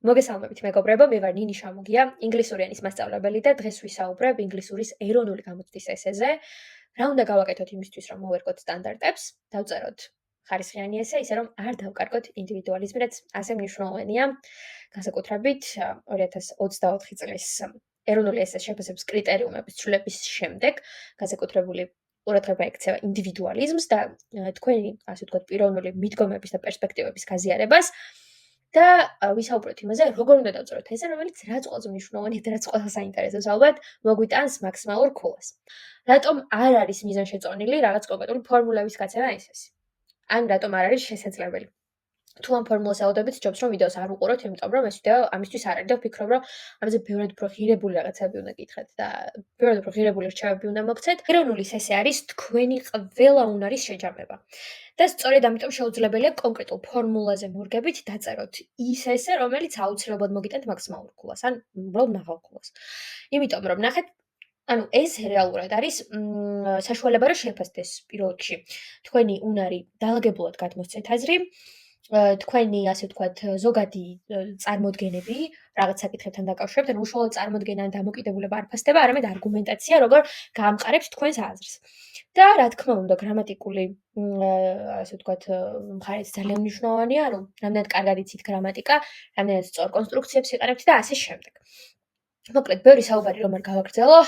მოგესალმებით მეგობრებო, მე ვარ ნინი შამუგია, ინგლისური ენის მასწავლებელი და დღეს ვისაუბრებ ინგლისურის ეროვნული გამოცდის ესეზე. რა უნდა გავაკეთოთ იმისთვის, რომ მოვერგოთ სტანდარტებს, დავწეროთ ხარისხიანი ესე, ისე რომ არ დავკარგოთ ინდივიდუალიზმი, რაც ასე მნიშვნელოვანია. განსაკუთრებით 2024 წლის ეროვნული ესეს შეფასების კრიტერიუმების ცვლილების შემდეგ, განსაკუთრებული ყურადღება ექცევა ინდივიდუალიზმს და თქვენი, ასე ვთქვათ, პიროვნული მიდგომების და პერსპექტივების გაზიარებას. და ვისაუბროთ იმაზე, როგორ უნდა დავწეროთ ესე, რომელიც რაც ყველაზე მნიშვნელოვანია და რაც ყველაზე საინტერესოს ალბათ, მოგვიტანს მაქსიმალურ ქულას. რატომ არ არის მიზანშეწონილი რაღაც კონკრეტული ფორმულების გაცემა ესესი? ან რატომ არ არის შესაძლებელი? თუ ამ ფორმულას ელოდებით, ჯობს რომ ვიდეოს არ უყუროთ, იმიტომ რომ ეს ვიდეო ამისთვის არ არის და ვფიქრობ, რომ ამაზე ბევრად უფრო ღირებული რაღაცები უნდა გითხრათ და ბევრად უფრო ღირებული რჩევები უნდა მოგცეთ. ეროვნული ესე არის თქვენი ყველა უნარის შეჯამება. და სწორედ ამიტომ შეუძლებელია კონკრეტულ ფორმულაზე მორგებით დაწეროთ ის ესე, რომელიც აუცილებლად მოგიტანთ მაქსიმალურ ქულას, ან უბრალოდ მაღალ ქულას. იმიტომ რომ ნახეთ, ეს რეალურად არის საშუალება, რომ შეფასდეს პირველ რიგში თქვენი უნარი დაალგებულად გადმოსცეთ აზრი, თქვენი, ასე ვთქვათ, ზოგადი წარმოდგენები რაღაც საკითხებთან დაკავშირებით, ანუ უშუალოდ წარმოდგენა ან დამოკიდებულება არ ფასდება, არამედ არგუმენტაცია, როგორ გაამყარებთ თქვენს აზრს. და რა თქმა უნდა, გრამატიკული, ასე ვთქვათ, მხარეც ძალიან მნიშვნელოვანია, ანუ რამდენად კარგად იცით გრამატიკა, რამდენად სწორ კონსტრუქციებს იყენებთ და ასე შემდეგ. მოკლედ, ბევრი საუბარი რომ არ გავაგრძელო,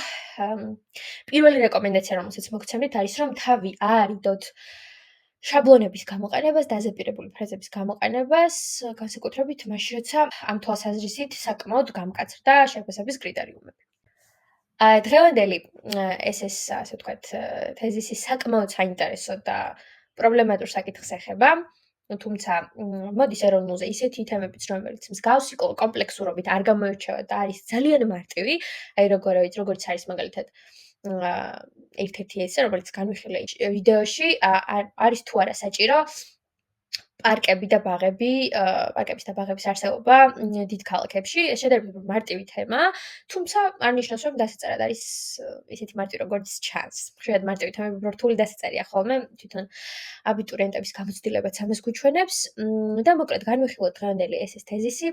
პირველი რეკომენდაცია, რომელსაც მოგცემთ, არის რომ თავი აარიდოთ შაბლონების გამოყენებას, დაზეპირებული ფრაზების გამოყენებას, განსაკუთრებით მაშინ, როცა ამ თვალსაზრისით საკმაოდ გამკაცრდა შეფასების კრიტერიუმები. დღევანდელი ეს ასე ვთქვათ, თეზისი საკმაოდ საინტერესო და პრობლემატურ საკითხს ეხება, თუმცა მოდის ეროვნულზე ისეთი თემებიც, რომელიც მსგავსი კომპლექსურობით არ გამოირჩევა და არის ძალიან მარტივი, აი როგორც არის მაგალითად ერთ-ერთი ესე, რომელიც განვიხილე ვიდეოში, არის თუ არა საჭირო პარკების და ბაღების არსებობა დიდ ქალაქებში. ეს შედარებით მარტივი თემა, თუმცა არ ნიშნავს, რომ დასაწერად არის ისეთი მარტივი, როგორც ჩანს. ხშირად მარტივი თემები რთული დასაწერია ხოლმე, თვითონ აბიტურიენტების გამოცდილებაც ამას გვიჩვენებს. და მოკლედ განვიხილოთ დღევანდელი ესეს თეზისი,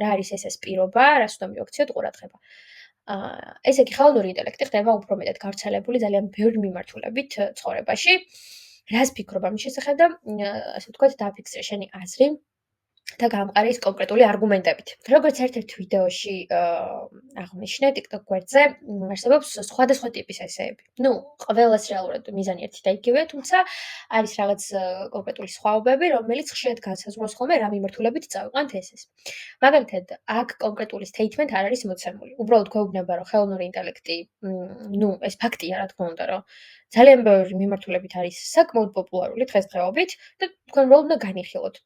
რა არის ესეს პირობა, რას უნდა მივაქციოთ ყურადღება. ესე იგი, ხელოვნური ინტელექტი ხდება უფრო მეტად გავრცელებული ძალიან ბევრი მიმართულებით ცხოვრებაში. რას ფიქრობ ამის შესახებ და ასე ვთქვათ, დააფიქსირე შენი აზრი და გაამყარე ის კონკრეტული არგუმენტებით. როგორც ერთ-ერთ ვიდეოში აღნიშნე TikTok გვერდზე, არსებობს სხვადასხვა ტიპის ესეები. ყველას რეალურად მიზანი ერთი და იგივე, თუმცა არის რაღაც კონკრეტული სხვაობები, რომელიც ხშირად განსაზღვრავს ხოლმე რა მიმართულებით წავიყვანთ ესეს. მაგალითად, აქ კონკრეტული statement არ არის მოცემული. უბრალოდ გვეუბნება, რომ ხელოვნური ინტელექტი, ეს ფაქტია, რა თქმა უნდა, რომ ძალიან ბევრი მიმართულებით არის საკმაოდ პოპულარული დღესდღეობით და თქვენ უბრალოდ უნდა განიხილოთ.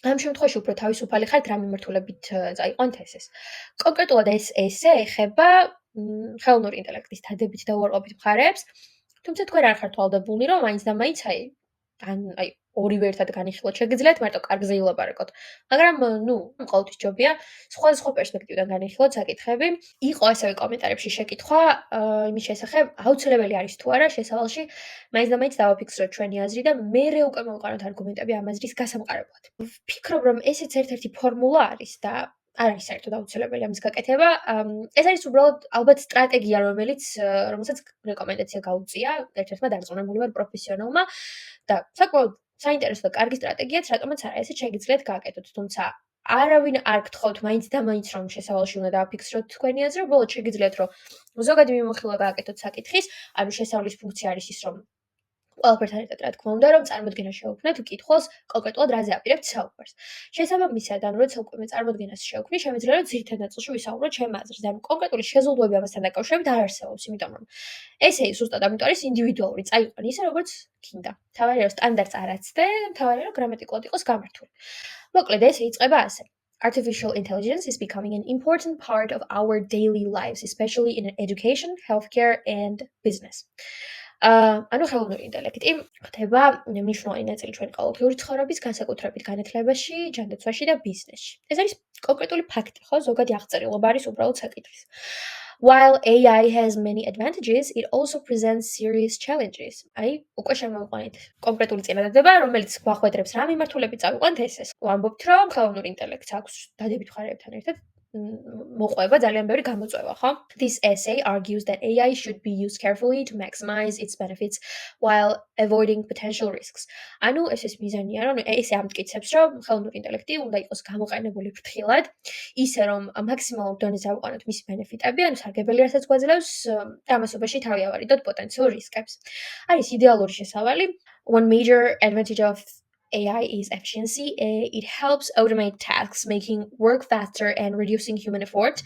ამ შემთხვევაში უფრო თავისუფალი ხართ რა მიმართულებით წაიყვანთ ესეს. კონკრეტულად ეს ესე ეხება ხელოვნური ინტელექტის დადებით და უარყოფით მხარეებს, თუმცა თქვენ არ ხართ ვალდებულნი, რომ მაინც და მაინც ორივე ერთად განიხილოთ შეგიძლიათ, მარტო კარგზე ილაპარაკოთ. მაგრამ ყოველთვის ჯობია სხვადასხვა პერსპექტივიდან განიხილოთ საკითხები. იყო ასევე კომენტარებში შეკითხვა იმის შესახებ, აუცილებელი არის თუ არა შესავალში მაინც და მაინც დავაფიქსიროთ ჩვენი აზრი და მერე უკვე მოვყაროთ არგუმენტები ამ აზრის გასამყარებლად. ვფიქრობ, რომ ესეც ერთ-ერთი ფორმულა არის და არ არის საერთოდ აუცილებელი ამის გაკეთება. ეს არის უბრალოდ ალბათ სტრატეგია, რომელსაც რეკომენდაცია გაუწია ერთ-ერთმა დარწმუნებული ვარ პროფესიონალმა და საკმაოდ საინტერესო და კარგი სტრატეგიაც, რატომაც არა, ესეც შეგიძლიათ გააკეთოთ, თუმცა არავინ არ გთხოვთ მაინც და მაინც რომ შესავალში უნდა დააფიქსიროთ თქვენი აზრი, უბრალოდ შეგიძლიათ რომ ზოგადი მიმოხილვა გააკეთოთ საკითხის, ანუ შესავლის ფუნქცია არის ის, რომ ყველაფერთან ერთად რა თქმა უნდა, რომ წარმოდგენა შევქმნათ კითხულს კონკრეტულად რაზე აპირებთ საუბარს. შესაბამისად, როცა უკვე მე წარმოდგენას შევქმნი, შემიძლია რომ ძირითად ნაწილში ვისაუბროთ ჩემ აზრზე, ანუ კონკრეტული შეზღუდვები ამასთან დაკავშირებით არ არსებობს, იმიტომ რომ ესე ზუსტად ამიტომ არის ინდივიდუალური, წაიყვან ისე როგორც გინდა. თავარია რომ სტანდარტს არ აცდე, თავარია რომ გრამატიკულად იყოს გამართული. მოკლედ ესე იწყება ასე. Artificial intelligence is becoming an important part of our daily lives, especially in education, healthcare and business. ანუ ხელოვნური ინტელექტი ხდება მნიშვნელოვანი ნაწილი ჩვენი ყოველდღიური ცხოვრების, განსაკუთრებით განათლებაში, ჯანდაცვაში და ბიზნესში. ეს არის კონკრეტული ფაქტი, ხო? ზოგადი აღწერილობა არის უბრალოდ საკითხის. While AI has many advantages, it also presents serious challenges. აი, უკვე შემოვიყვანეთ კონკრეტული წინადადება, რომელიც გვახვედრებს რა მიმართულებით წავიყვანთ ესეს. ვამბობთ, რომ ხელოვნურ ინტელექტს აქვს დადებით მხარეებთან ერთად მოყვება ძალიან ბევრი გამოწვევა, ხო? This essay argues that AI should be used carefully to maximize its benefits while avoiding potential risks. ანუ ეს მიზანია, რომ ესე ამტკიცებს, რომ ხელოვნური ინტელექტი უნდა იყოს გამოყენებული ფრთხილად, ისე რომ მაქსიმალურ დონეზე ავიყვანოთ მისი ბენეფიტები, ანუ სარგებელი რასაც გვაძლევს, ამასობაში თავი ავარიდოთ პოტენციურ რისკებს. არის იდეალური შესავალი. One major advantage of AI is efficiency. It helps automate tasks, making work faster and reducing human effort.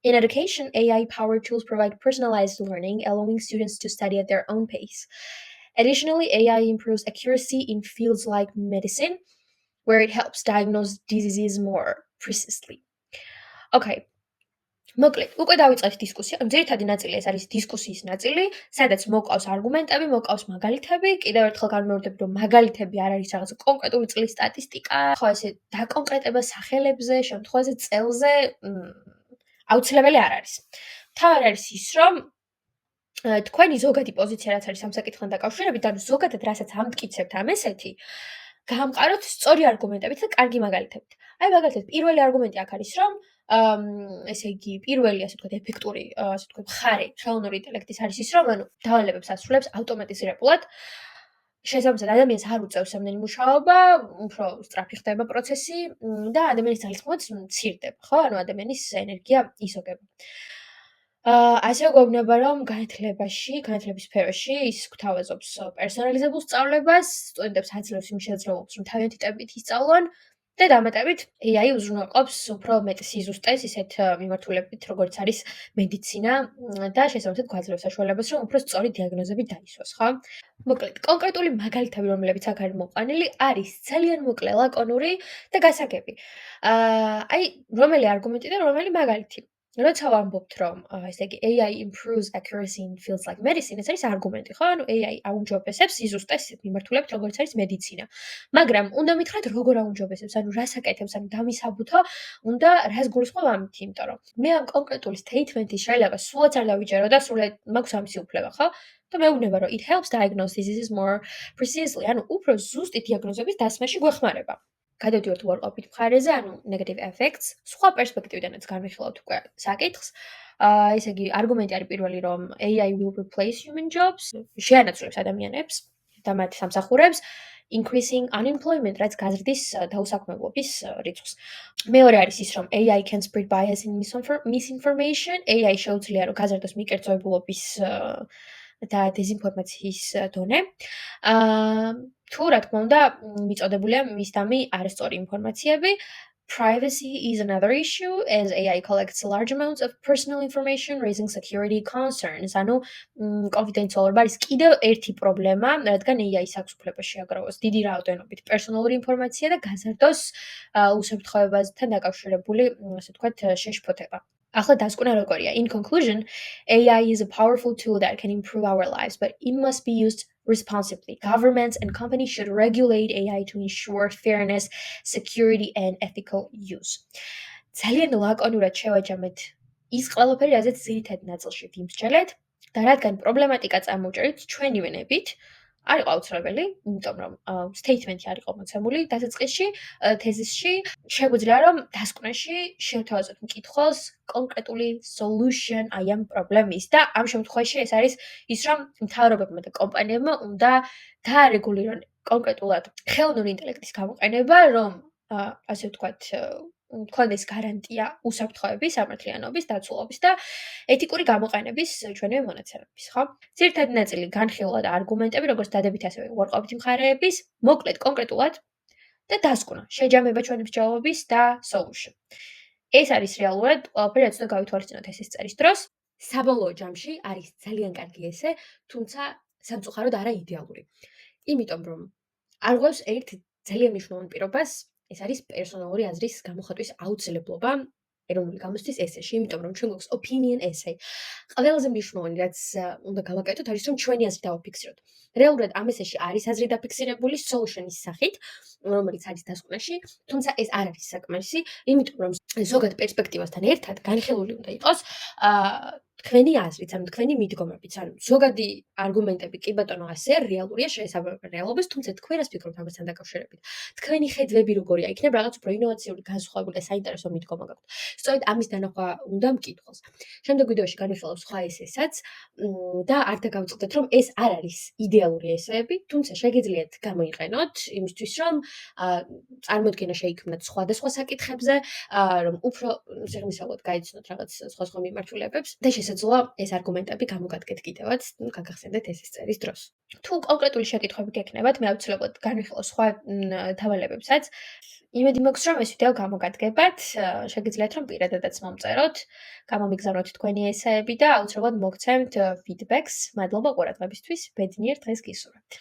In education, AI-powered tools provide personalized learning, allowing students to study at their own pace. Additionally, AI improves accuracy in fields like medicine, where it helps diagnose diseases more precisely. Okay. მოკლედ, უკვე დავიწყეთ დისკუსია. ძირითადი ნაწილი ეს არის დისკუსიის ნაწილი, სადაც მოყავს არგუმენტები, მოყავს მაგალითები. კიდევ ერთხელ განმეორდები, რომ მაგალითები არ არის რაღაც კონკრეტული წლის სტატისტიკა, ხო ესე დაკონკრეტება სახელებზე, შემთხვევაზე წელზე აუცილებელი არ არის. თავი არის ის, რომ თქვენი ზოგადი პოზიცია რაც არის ამ საკითხთან დაკავშირებით, ანუ ზოგადად რასაც ამტკიცებთ ამ ესეთი, გაამყაროთ სწორი არგუმენტებით და კარგი მაგალითებით. აი მაგალითად, პირველი არგუმენტი აქ არის, რომ ესე იგი, პირველი ასე ვთქვათ, ეფექტური, ასე ვთქვათ, მხარე ხელოვნური ინტელექტის არის ის, რომ ანუ დავალებებს ასრულებს ავტომატიზირებულად. შესაბამისად, ადამიანს არ უწევს ამდენი მუშაობა, უფრო სწრაფი ხდება პროცესი და ადამიანის ძალისხმევაც მცირდება, ხო? ანუ ადამიანის ენერგია იზოგება. ასევე გვეუბნება, რომ განათლების სფეროში ის გვთავაზობს პერსონალიზებულ სწავლებას, სტუდენტებს აძლევს იმ შესაძლებლობას, რომ თავიანთი ტემპით ისწავლონ და დამატებით AI უზრუნველყოფს უფრო მეტ სიზუსტეს ისეთ მიმართულებით, როგორც არის მედიცინა და შესაბამისად გვაძლევს საშუალებას, რომ უფრო სწორი დიაგნოზები დაისვას, ხო? მოკლედ, კონკრეტული მაგალითები, რომლებიც აქ არის მოყვანილი, არის ძალიან მოკლე, ლაკონური და გასაგები. აი, რომელი არგუმენტი და რომელი მაგალითი? როცა ვამბობთ, რომ ესე იგი AI improves accuracy in fields like medicine, ეს არის არგუმენტი, ხო? ანუ AI აუმჯობესებს სიზუსტეს მიმართულებით, როგორც არის მედიცინა. მაგრამ უნდა მითხრათ, როგორ აუმჯობესებს, ანუ რას აკეთებს, ანუ დამისაბუთო, უნდა რას გულისხმობ ამით, იმიტომ რომ მე ამ კონკრეტული statement-ის შეიძლება სულაც არ დავიჯერო და სულაც მაქვს ამისი უფლება, ხო? და მეუბნება, რომ it helps diagnose diseases more precisely, ანუ უფრო ზუსტი დიაგნოზების დასმაში გვეხმარება. გადავდივართ უარყოფით მხარეზე, ანუ negative effects, სხვა პერსპექტივიდანაც განვიხილავთ უკვე საკითხს. ესე იგი, არგუმენტი არის პირველი, რომ AI will replace human jobs, შეანაცვლებს ადამიანებს და მათ სამსახურებს, increasing unemployment, რაც გაზრდის დაუსაქმებლობის რიცხვს. მეორე არის ის, რომ AI can spread bias and misinformation. AI შეუძლია, რომ გაზრდოს მიკერძოებულობის და დეზინფორმაციის დონე. თუ რა თქმა უნდა, მიწოდებულია მისდამი არასწორი ინფორმაციები. Privacy is another issue as AI collects large amounts of personal information, raising security concerns. ანუ კონფიდენციალობა არის კიდევ ერთი პრობლემა, რადგან AI-ს აქვს უფლება შეაგროვოს დიდი რაოდენობით პერსონალური ინფორმაცია და გაზარდოს უსაფრთხოებასთან დაკავშირებული, ასე ვთქვათ, შეშფოთება. ახლა დასკვნა როგორია. In conclusion, AI is a powerful tool that can improve our lives, but it must be used responsibly. Governments and companies should regulate AI to ensure fairness, security and ethical use. ძალიან ლაკონურად შევაჯამეთ ის ყველაფერი, რაზეც ძირითად ნაწილში ვიმსჯელეთ და რადგან პრობლემატიკა წამოვჭერით ჩვენი ვენებით, არ იყო აუცილებელი, იმიტომ რომ statement-ი არ იყო მოცემული დასაწყისში, თეზისში, შეგვიძლია რომ დასკვნაში შევთავაზოთ მკითხველს კონკრეტული solution აი ამ პრობლემის და ამ შემთხვევაში ეს არის ის, რომ მთავრობებმა და კომპანიებმა უნდა დაარეგულირონ კონკრეტულად ხელოვნური ინტელექტის გამოყენება, რომ ასე ვთქვათ, მქონდეს გარანტია უსაფრთხოების, სამართლიანობის, დაცულობის და ეთიკური გამოყენების ჩვენივე მონაცემების, ხო? ძირითადი ნაწილი განხილვა და არგუმენტები, როგორც დადებითი, ასევე უარყოფითი მხარეების, მოკლედ კონკრეტულად და დასკვნა, შეჯამება ჩვენი მსჯავრობის და solution. ეს არის რეალურად ყველაფერი, რაც უნდა გავითვალისწინოთ ესის წერის დროს. საბოლოო ჯამში არის ძალიან კარგი ესე, თუმცა სამწუხაროდ არა იდეალური. იმიტომ რომ არ გვაქვს ერთ ძალიან მნიშვნელოვან პირობას, ეს არის პერსონალური აზრის გამოხატვის აუცილებლობა ეროვნული გამოცდის ესეში, იმიტომ რომ ჩვენ გვაქვს opinion essay. ყველაზე მნიშვნელოვანი რაც უნდა გავაკეთოთ არის რომ ჩვენი აზრი დავაფიქსიროთ. რეალურად ამ ესეში არის აზრი დაფიქსირებული solution-ის სახით, რომელიც არის დასკვნაში, თუმცა ეს არ არის საკმარისი, იმიტომ რომ ზოგად პერსპექტივასთან ერთად განხილული უნდა იყოს თქვენი აზრით, ანუ თქვენი მიდგომებით, ანუ ზოგადი არგუმენტები კი ბატონო ასე რეალურია, შეესაბამება რეალობას, თუმცა თქვენ რას ფიქრობთ ამასთან დაკავშირებით? თქვენი ხედვები როგორია? იქნებ რაღაც უფრო ინოვაციური, განსხვავებული და საინტერესო მიდგომა გაქვთ. სწორედ ამის დანახვა უნდა მკითხველს. შემდეგ ვიდეოში განვიხილავ სხვა ესესაც და არ დაგავიწყდეთ, რომ ეს არ არის იდეალური ესეები, თუმცა შეგიძლიათ გამოიყენოთ იმისთვის, რომ წარმოდგენა შეიქმნათ სხვადასხვა საკითხებზე, რომ უფრო სიღრმისეულად გაიცნოთ რაღაც სხვადასხვა მიმართულებებს და შესაძლოა ეს არგუმენტები გამოგადგეთ კიდევაც, გაგახსენდეთ ესის წერის დროს. თუ კონკრეტული შეკითხვები გექნებათ, მე აუცილებლად განვიხილავ სხვა თავალებებსაც. იმედი მაქვს, რომ ეს ვიდეო გამოგადგებათ, შეგიძლიათ რომ პირადადაც მომწეროთ, გამომიგზავნოთ თქვენი ესეები და აუცილებლად მოგცემთ ფიდბექს. მადლობა ყურადღებისთვის, ბედნიერ დღეს გისურვებთ.